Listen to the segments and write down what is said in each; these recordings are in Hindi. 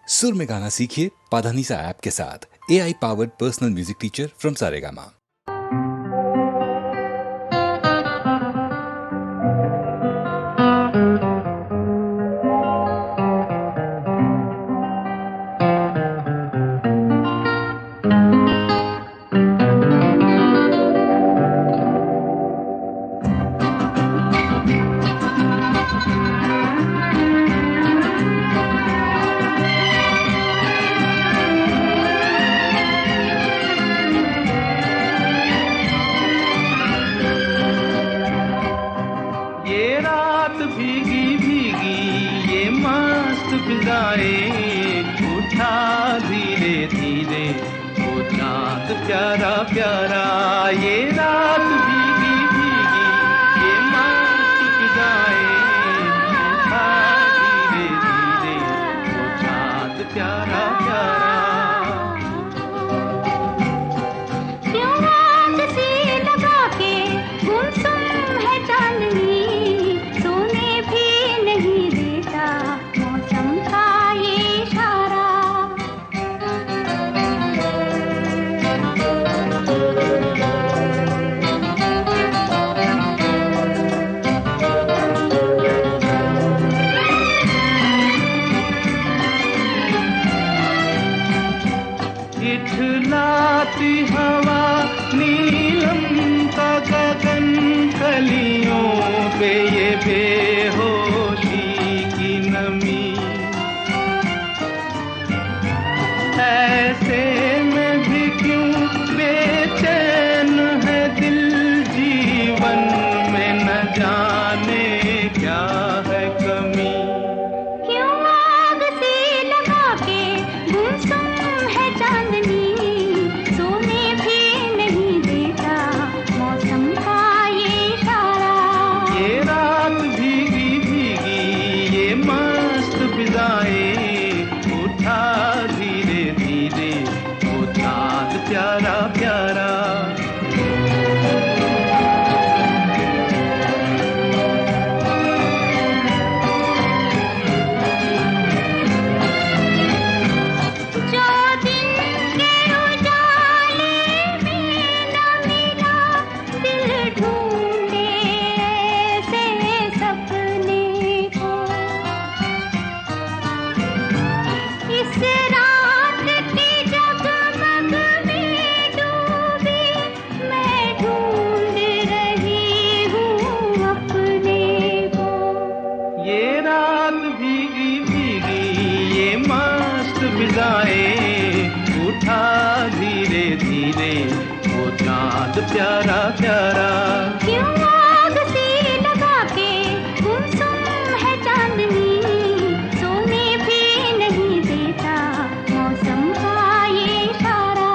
सुर में गाना सीखिए पाधानीसा ऐप के साथ। AI powered personal music teacher from Saregama. उठा धीरे धीरे वो चांद प्यारा प्यारा, ये रात भीगी भीगी ये मस्त फिजाएं, उठा धीरे धीरे वो चांद प्यारा प्यारा। क्यों रात सी लगा के गुमसुम है चांदनी, सोने भी नहीं देता मौसम का ये इशारा। इठलाती हवा नीलम का गगन, कलियों पे ये बेहोशी की नमी, ऐसे में भी क्यों बेचैन है दिल, जीवन में न जाने क्या है कमी। क्यों आग सी लगा के गुमसुम है चांदनी, सोने भी नहीं देता मौसम का ये इशारा। ये रात भीगी भीगी ये मस्त फिजाएं, उठा धीरे धीरे वो चांद प्यारा प्यारा। जो दिन के उजाले में न मिला, दिल ढूंढे ऐसे सपने को। इस रात की जगमग में डूबी मैं ढूंढ रही हूँ अपने को। ये रात भीगी भीगी ये मस्त फिजाएं, उठा धीरे धीरे वो चांद प्यारा प्यारा। क्यों आग सी लगा के गुमसुम है चांदनी, सोने भी नहीं देता मौसम का ये इशारा।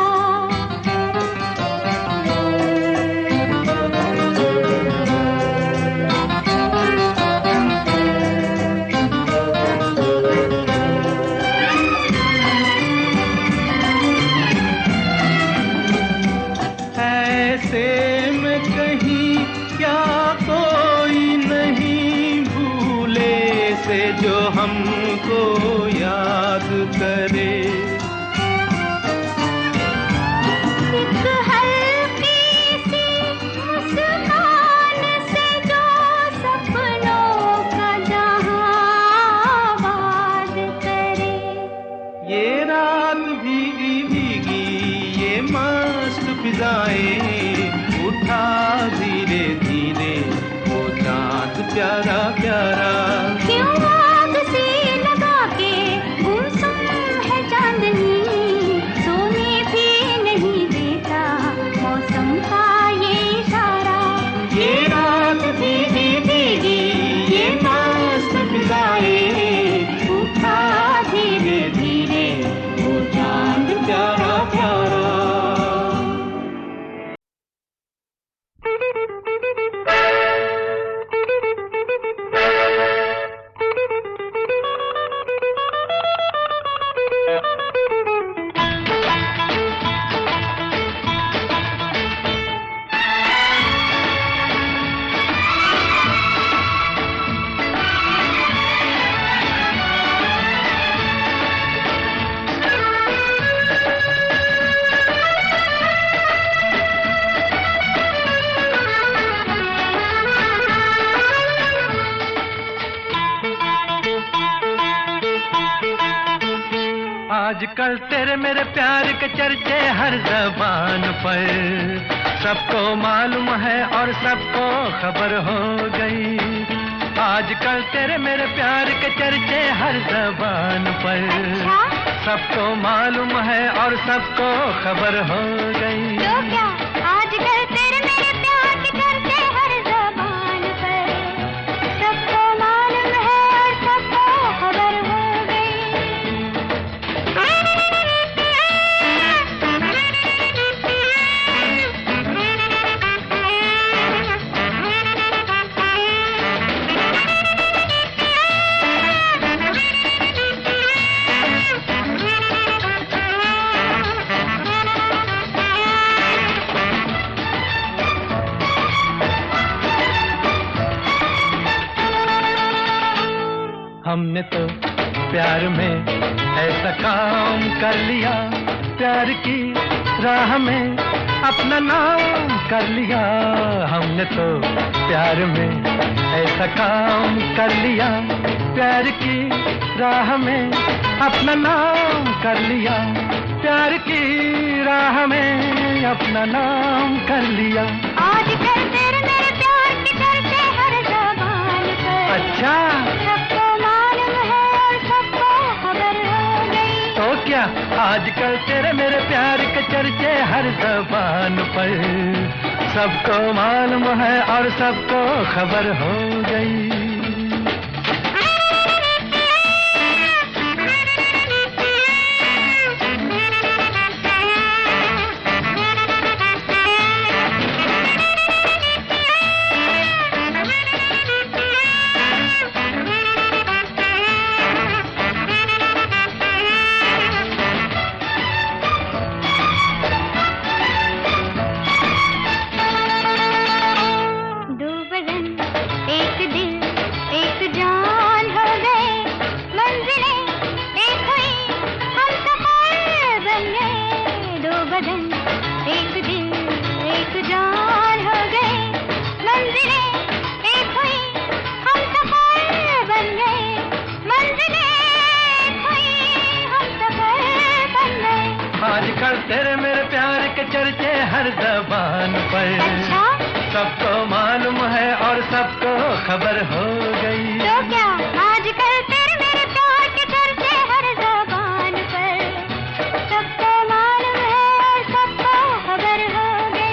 ऐसे में कहीं क्या कोई नहीं भूले से जो हमको याद करे। एक हल्की सी मुस्कान से जो सपनों का जहां आबाद करे। ये रात भीगी भीगी ये मस्त फिजाएं, उठा धीरे धीरे वो चांद प्यारा प्यारा। क्यों आग सी लगा के गुमसुम है चांदनी, सोने भी नहीं देता मौसम का ये इशारा। ये रात भीगी भीगी ये मस्त फिजाएं, उठा धीरे धीरे वो चांद प्यारा प्यारा। आजकल तेरे मेरे प्यार के चर्चे हर ज़बान पर, सबको मालूम है और सबको खबर हो गई। आजकल तेरे मेरे प्यार के चर्चे हर ज़बान पर, सबको मालूम है और सबको खबर हो गई। तो क्या आजकल तेरे मेरे प्यार के चर्चे हर ज़बान पर, सबको मालूम है और सबको खबर हो हमने तो प्यार में ऐसा काम कर लिया, प्यार की राह में अपना नाम कर लिया। हमने तो प्यार में ऐसा काम कर लिया, प्यार की राह में अपना नाम कर लिया, प्यार की राह में अपना नाम कर लिया। आजकल तेरे मेरे प्यार के चर्चे हर ज़बान पर, अच्छा, सबको मालूम है और सबको खबर हो गई। तो क्या आजकल तेरे मेरे प्यार के चर्चे हर ज़बान पर, सबको मालूम है और सबको खबर हो गई। आजकल तेरे मेरे प्यार के चर्चे हर ज़बान पर, अच्छा, सबको मालूम है और सबको खबर हो गई। तो क्या आजकल तेरे मेरे प्यार के चर्चे हर ज़बान पर, सबको मालूम है और सबको खबर हो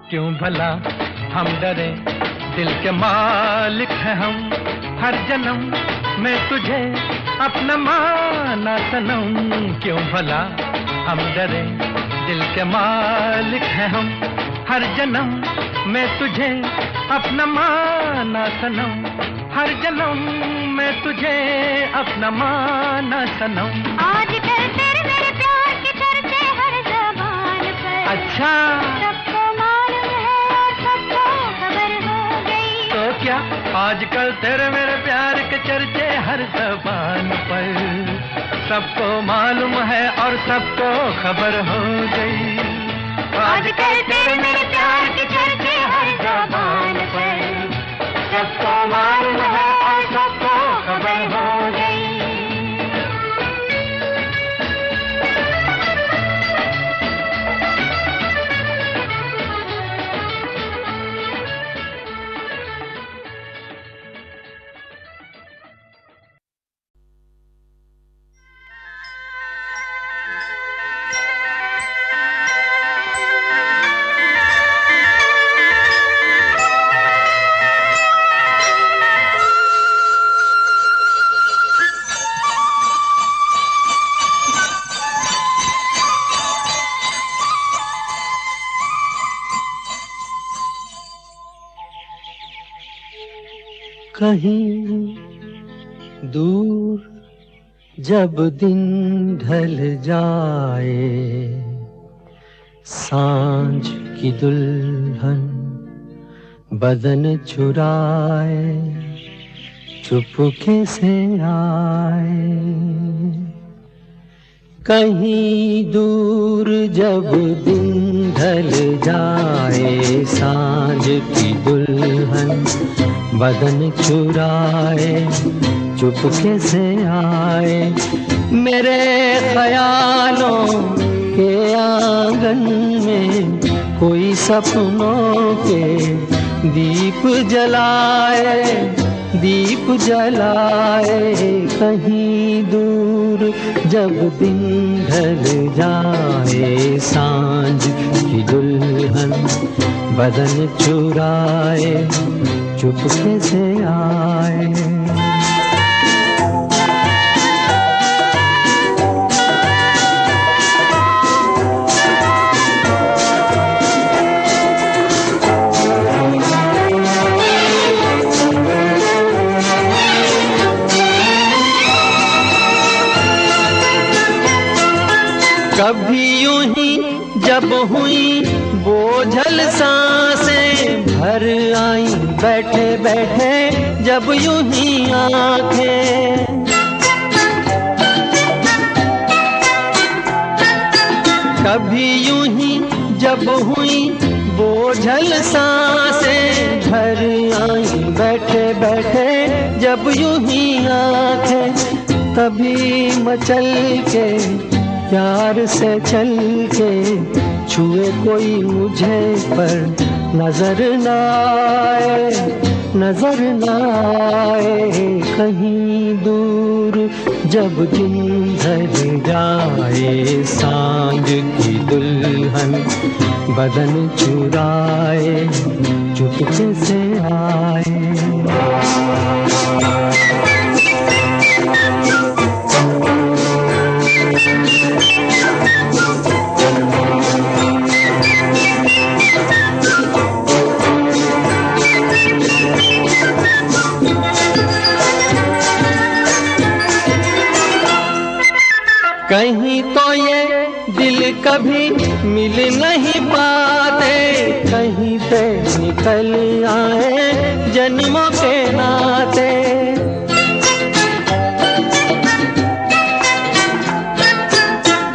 क्यों भला हम डरे, दिल के मालिक हैं हम, हर जन्म मैं तुझे अपना माना सनम। क्यों भला हम डरे, दिल के मालिक हैं हम, हर जन्म मैं तुझे अपना माना सनम, हर जन्म मैं तुझे अपना माना सनम। आजकल तेरे मेरे प्यार के चर्चे हर ज़बान पर, अच्छा, सबको मालूम है और सबको खबर हो गई। तो क्या आजकल तेरे मेरे प्यार के चर्चे हर ज़बान पर, सबको मालूम है और सबको खबर हो गई। आजकल तेरे मेरे प्यार के चर्चे हर ज़बान पर, सबको मालूम है और सबको खबर हो गई। कहीं दूर जब दिन ढल जाए सांझ की दुल्हन बदन चुराए चुपके से आए, कहीं दूर जब दिन ढल जाए सांझ की दुल्हन बदन चुराए चुपके से आए, मेरे ख्यालों के आंगन में कोई सपनों के दीप जलाए, दीप जलाए, कहीं दूर जब दिन ढल जाए सांझ की दुल्हन बदन चुराए चुपके से आए। कभी यूं ही जब हुई बोझल सांसें भर आई बैठे बैठे जब यूं ही आंखें, कभी यूं ही जब हुई बोझल सांसें भर आई बैठे बैठे जब यूं ही आंखें, तभी मचल के प्यार से चल के छुए कोई मुझे पर नजर न आए, नजर न आए, कहीं दूर जब दिन ढल जाए सांझ की दुल्हन बदन चुराए चुपके से आए। कहीं तो ये दिल कभी मिल नहीं पाते, कहीं पे निकल आए जन्मों के नाते,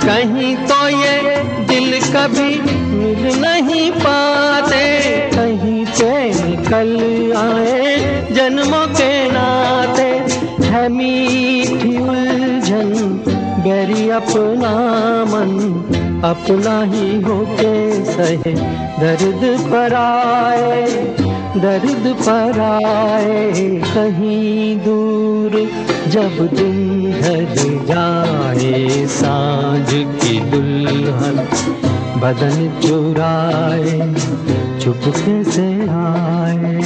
कहीं तो ये दिल कभी मिल नहीं पाते, कहीं पे निकल आए जन्मों के नाते, है मीठी उलझन बैरी अपना मन अपना ही होके सहे दर्द पर आए, दर्द पर आए, कहीं दूर जब दिन ढल जाए सांझ की दुल्हन बदन चुराए चुपके से आए।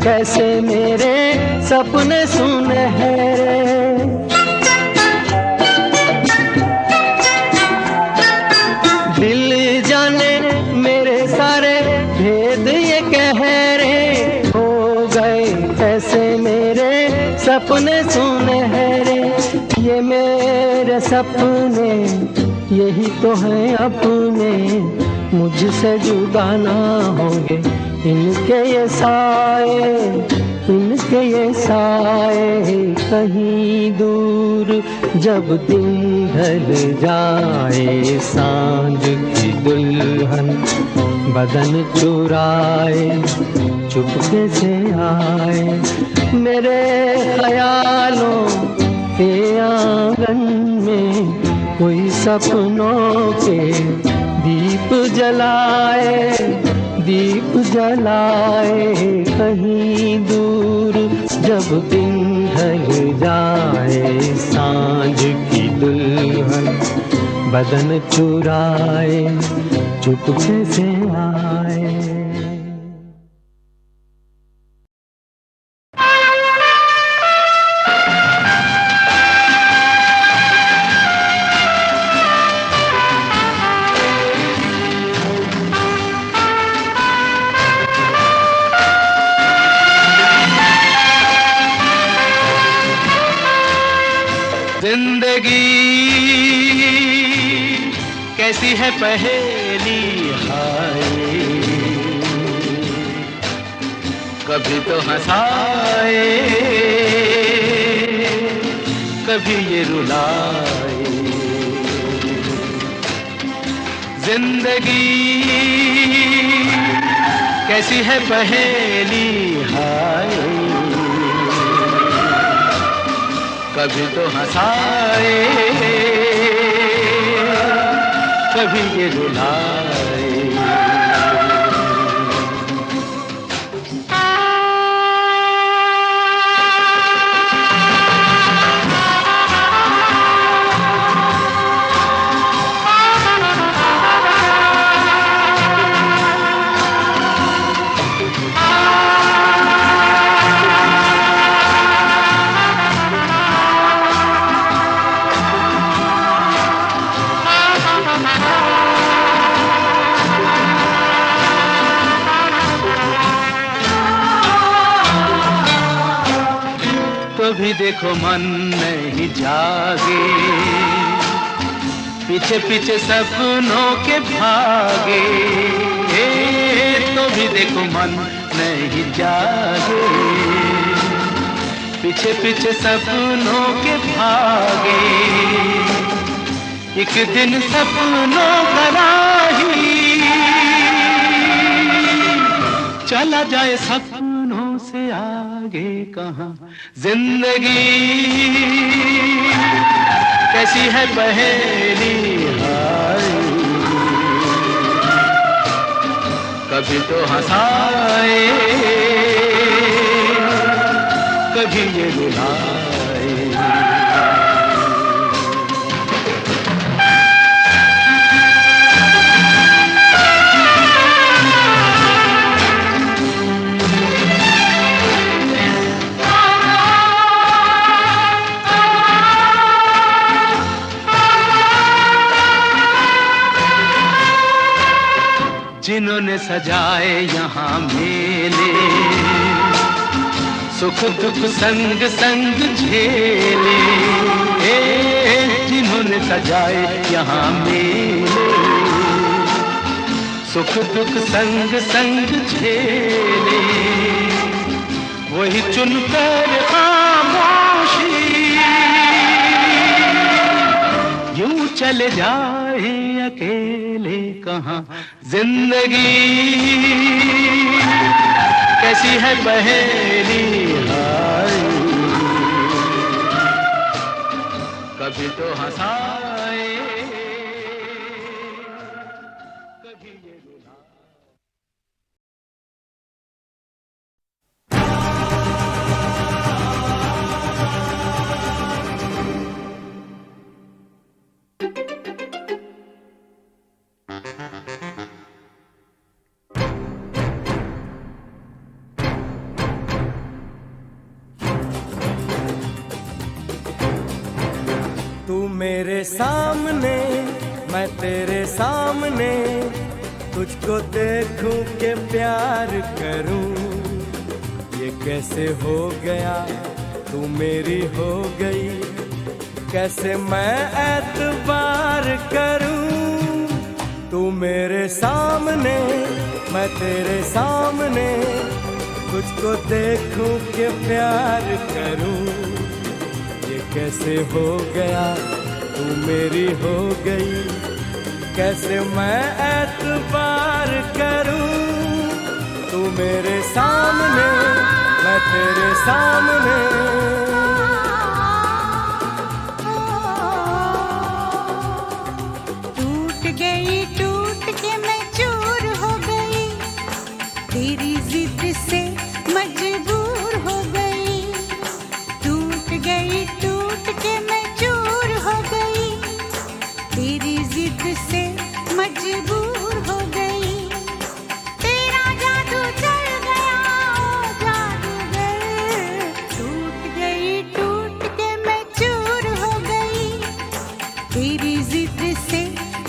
कैसे मेरे सपने सुनहरे, दिल जाने मेरे सारे भेद ये गहरे हो गए, कैसे मेरे सपने सुनहरे, ये मेरे सपने यही तो हैं अपने, मुझसे जुदा ना होंगे इनके ये साए, इनके ये साए, कहीं दूर जब दिन ढल जाए सांझ की दुल्हन बदन चुराए चुपके से आए, मेरे ख्यालों के आंगन में कोई सपनों के दीप जलाए, दीप जलाए, कहीं दूर जब दिन ढल जाए सांझ की दुल्हन बदन चुराए चुपके से आए। जिंदगी कैसी है पहेली हाय, कभी तो हंसाए कभी ये रुलाए। जिंदगी कैसी है पहेली हाय, कभी तो हंसाए कभी ये रुलाए। भी देखो मन नहीं जागे, पीछे पीछे सपनों के भागे। तो भी देखो मन नहीं जागे, पीछे पीछे सपनों के भागे। एक दिन सपनों का राही चला जाए सपनों से आगे कहाँ। जिंदगी कैसी है पहेली हाय, कभी तो हंसाए कभी ये रुलाए। जिन्होंने सजाए यहाँ मेले, सुख दुख संग संग झेले। जिन्होंने सजाए यहाँ मेले, सुख दुख संग संग झेले। वही चुनकर खामोशी यूं चले जाए अकेले कहाँ। जिंदगी कैसी है पहेली हाय, कभी तो हंसाए कभी ये रुलाए। तू मेरे सामने मैं तेरे सामने, तुझको देखूं के प्यार करूं। ये कैसे हो गया तू मेरी हो गई, कैसे मैं एतबार करूं। तू मेरे सामने मैं तेरे सामने, तुझको देखूं के प्यार करूं। कैसे हो गया तू मेरी हो गई, कैसे मैं एतबार करूं। तू मेरे सामने मैं तेरे सामने। टूट के मैं चूर हो गई, तेरी जिद से मजबूर हो गई। टूट के मैं चूर हो गई, तेरी जिद से मजबूर हो गई, तेरा जादू चल गया ओ जादूगर, टूट के मैं चूर हो गई, तेरी जिद से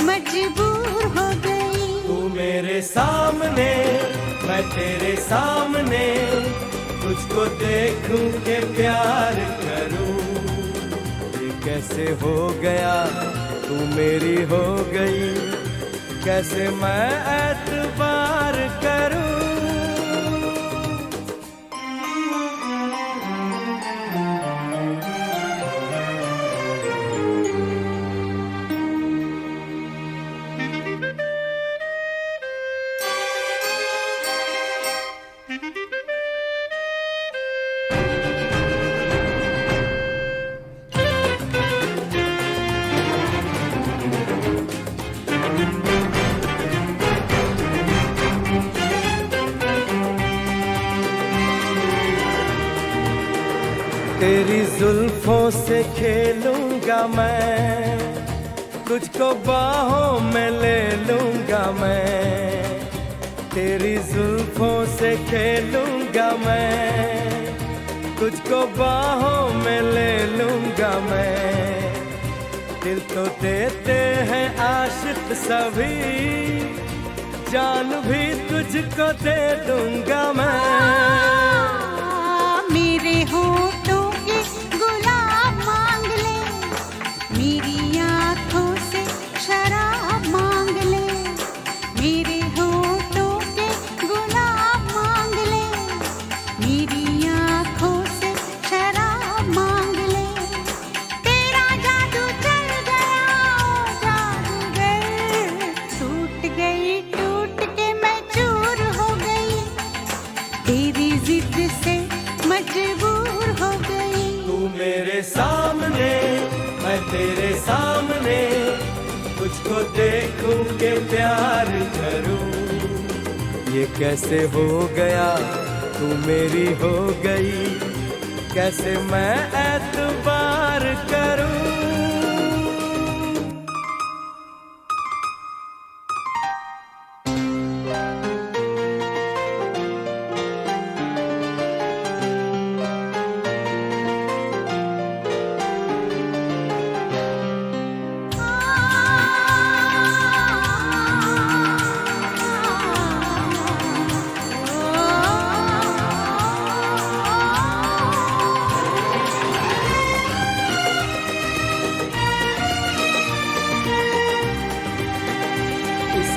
मजबूर हो गई। तू मेरे सामने मैं तेरे सामने, तुझको देखूं के प्यार करूं, ये कैसे हो गया तू मेरी हो गई, कैसे मैं एतबार करूं। तेरी जुल्फों से खेलूंगा मैं, तुझको बाहों में ले लूंगा मैं, तेरी जुल्फों से खेलूंगा मैं, तुझको बाहों में ले लूंगा मैं। दिल तो देते हैं आशिक सभी, जान भी तुझको दे दूंगा मैं। मेरे होठों के गुलाब मांग ले, मेरी आँखों से शराब मांग ले, मेरे होठों के गुलाब मांग ले, मेरी आँखों से शराब मांग ले, तेरा जादू चल गया ओ जादूगर, टूट के मैं चूर हो गई, तेरी जिद से मजबूर हो गई। तू मेरे सामने मैं तेरे सामने, तुझको देखूं के प्यार करूं, ये कैसे हो गया तू मेरी हो गई, कैसे मैं एतबार करूं।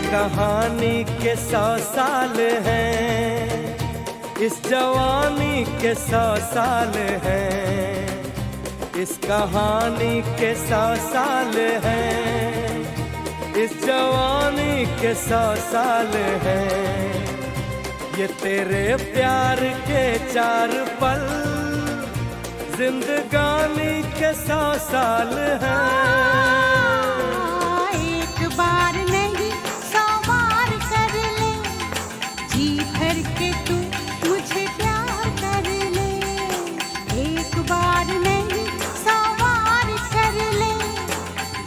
कहानी के 100 साल हैं, इस जवानी के 100 साल हैं, इस कहानी के 100 साल हैं, इस जवानी के 100 साल हैं, ये तेरे प्यार के 4 पल, जिंदगानी के 100 साल हैं। एक बार नहीं 100 बार कर ले, जी भर के तू मुझे प्यार कर ले, एक बार नहीं 100 बार कर ले,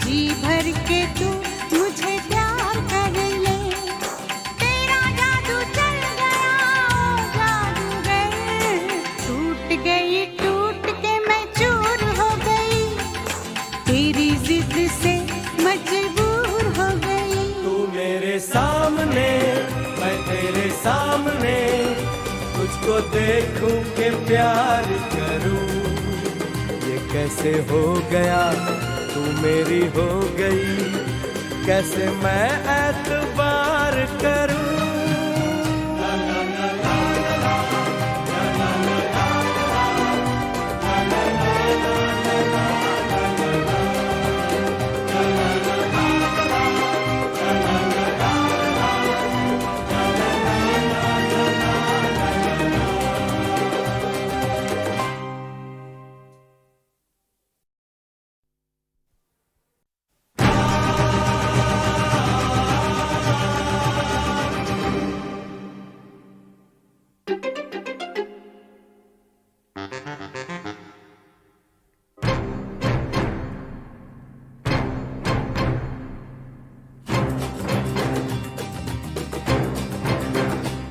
जी भर के तू मुझे प्यार कर ले, तेरा जादू चल गया ओ जादूगर, टूट के मैं चूर हो गई, तेरी जिद से मजबूर हो गई। तू मेरे सामने मैं तेरे सामने, तुझको देखूं के प्यार करूं, ये कैसे हो गया तू मेरी हो गई, कैसे मैं एतबार करूं।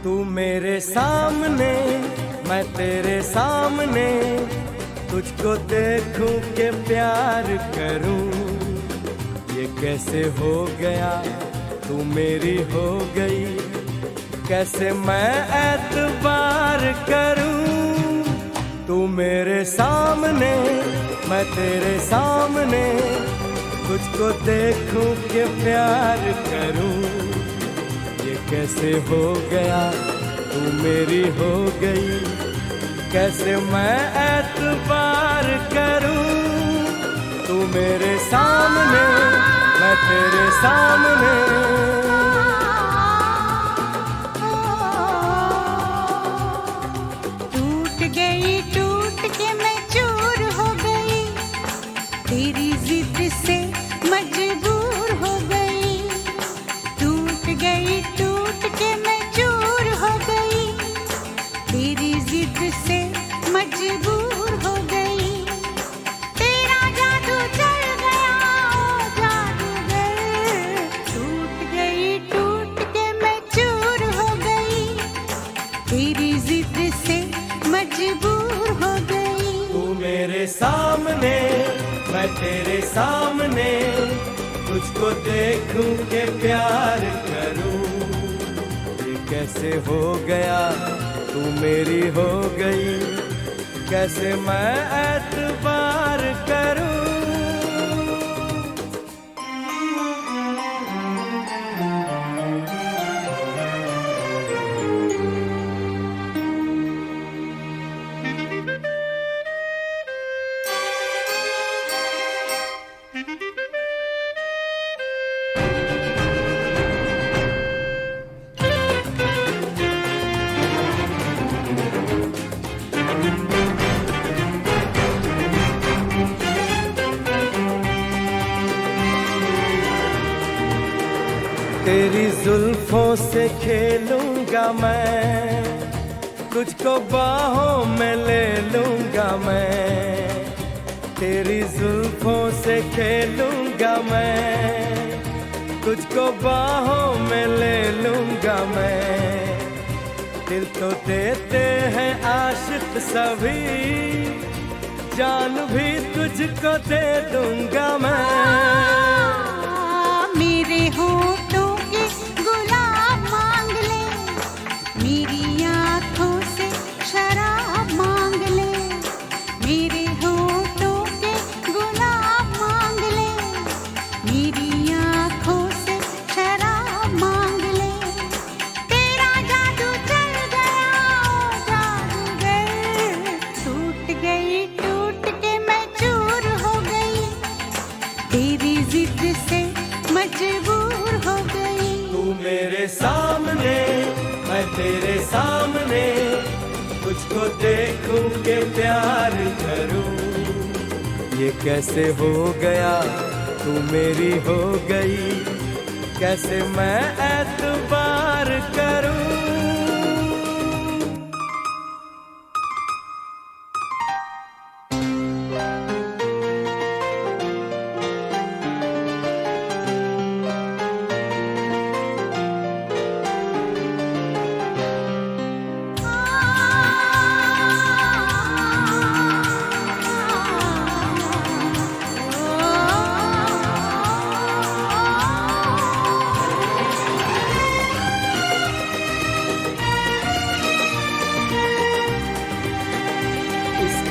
तू मेरे सामने, मैं तेरे सामने, तुझको देखूं के प्यार करूं। ये कैसे हो गया, तू मेरी हो गई, कैसे मैं एतबार करूं। तू मेरे सामने, मैं तेरे सामने, तुझको देखूं के प्यार करूं। ये कैसे हो गया, तू मेरी हो गई, कैसे मैं एतबार करूं। तू मेरे सामने, मैं तेरे सामने। टूट गई, टूट के मैं चूर हो गई, तेरी जिद से मजबूर हो गई। टूट गई, टूट के मैं चूर हो गई, तेरी जिद से मजबूर हो गई। तेरा जादू चल गया, ओ जादूगर। टूट गई, टूट के मैं चूर हो गई, तेरी जिद से मजबूर हो गई। तू मेरे सामने, मैं तेरे सामने, तुझको देखूं के प्यार करूं। ये कैसे हो गया, तू मेरी हो गई, कैसे मैं एतबार करूं। तेरी जुल्फों से खेलूंगा मैं, तुझको बाहों में ले लूंगा मैं। तेरी जुल्फों से खेलूंगा मैं, तुझको बाहों में ले लूंगा मैं। दिल तो देते हैं आशिक सभी, जान भी तुझको दे दूंगा मैं। मेरे होठों के गुलाब मांग ले, मेरी आँखों से शराब मांग ले। मेरे होठों के गुलाब मांग ले, मेरी आँखों से शराब मांग ले। तेरा जादू चल गया, ओ जादूगर। टूट गई, टूट के मैं चूर हो गई, तेरी जिद से मजबूर हो गई। तू मेरे सामने, मैं तेरे सामने, तुझको देखूं के प्यार करूं। ये कैसे हो गया, तू मेरी हो गई, कैसे मैं एतबार करूं।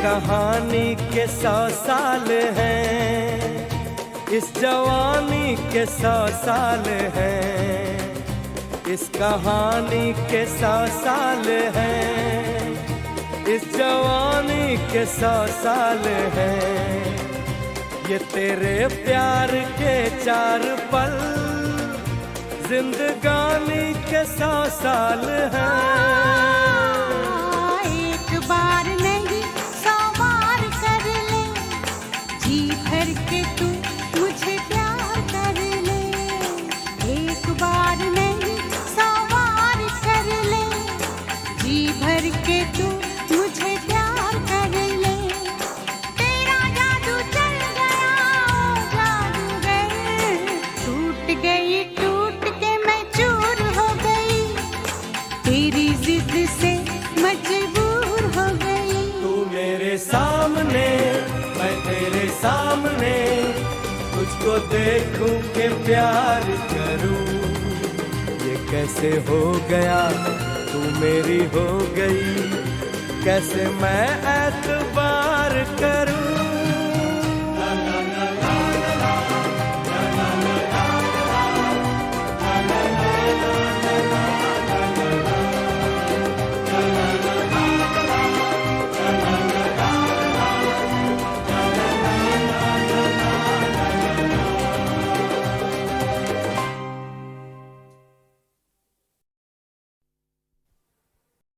कहानी के 100 साल हैं, इस जवानी के 100 साल हैं। इस कहानी के 100 साल हैं, इस जवानी के 100 साल हैं। ये तेरे प्यार के 4 पल, जिंदगानी के 100 साल हैं। एक बार नहीं 100 बार कर ले, जी भर के तू मुझे प्यार कर ले। एक बार नहीं 100 बार कर ले, जी भर के तू मुझे प्यार कर ले। तेरा जादू चल गया, ओ जादूगर। टूट गई, टूट के मैं चूर हो गई, तेरी तुमको देखूं के प्यार करूं, ये कैसे हो गया तू मेरी हो गई, कैसे मैं एतबार करूं।